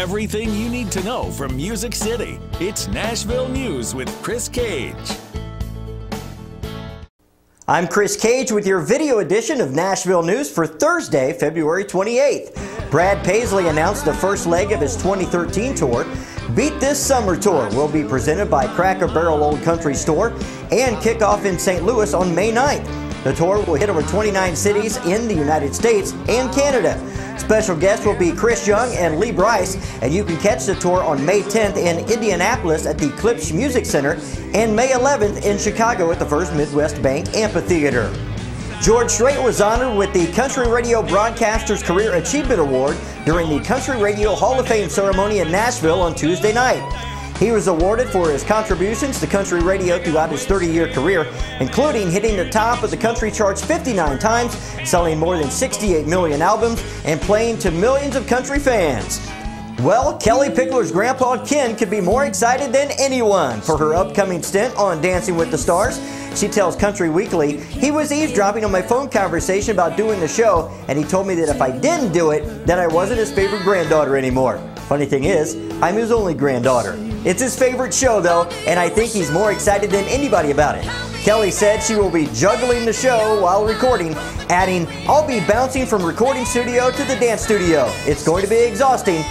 Everything you need to know from Music City. It's Nashville News with Chris Cage. I'm Chris Cage with your video edition of Nashville News for Thursday, February 28th. Brad Paisley announced the first leg of his 2013 tour. Beat This Summer Tour will be presented by Cracker Barrel Old Country Store and kick off in St. Louis on May 9th. The tour will hit over 29 cities in the United States and Canada. Special guests will be Chris Young and Lee Brice, and you can catch the tour on May 10th in Indianapolis at the Klipsch Music Center and May 11th in Chicago at the First Midwest Bank Amphitheater. George Strait was honored with the Country Radio Broadcasters Career Achievement Award during the Country Radio Hall of Fame ceremony in Nashville on Tuesday night. He was awarded for his contributions to country radio throughout his 30-year career, including hitting the top of the country charts 59 times, selling more than 68 million albums, and playing to millions of country fans. Well, Kellie Pickler's grandpa Ken could be more excited than anyone for her upcoming stint on Dancing with the Stars. She tells Country Weekly, "He was eavesdropping on my phone conversation about doing the show, and he told me that if I didn't do it, then I wasn't his favorite granddaughter anymore. Funny thing is, I'm his only granddaughter. It's his favorite show though, and I think he's more excited than anybody about it." Kellie said she will be juggling the show while recording, adding, "I'll be bouncing from recording studio to the dance studio. It's going to be exhausting."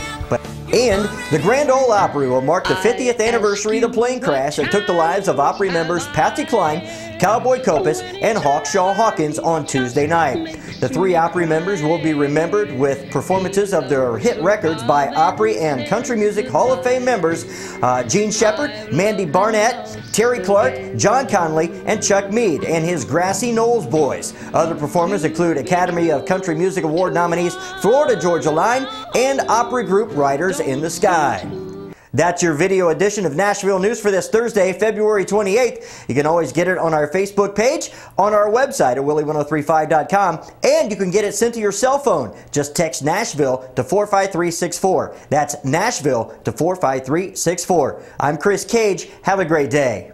And the Grand Ole Opry will mark the 50th anniversary of the plane crash that took the lives of Opry members Patsy Cline, Cowboy Copas, and Hawkshaw Hawkins on Tuesday night. The three Opry members will be remembered with performances of their hit records by Opry and Country Music Hall of Fame members Gene Shepard, Mandy Barnett, Terry Clark, John Conley, and Chuck Mead and his Grassy Knolls Boys. Other performers include Academy of Country Music Award nominees Florida Georgia Line and Opry group Riders in the Sky. That's your video edition of Nashville News for this Thursday, February 28th. You can always get it on our Facebook page, on our website at Willie1035.com, and you can get it sent to your cell phone. Just text Nashville to 45364. That's Nashville to 45364. I'm Chris Cage. Have a great day.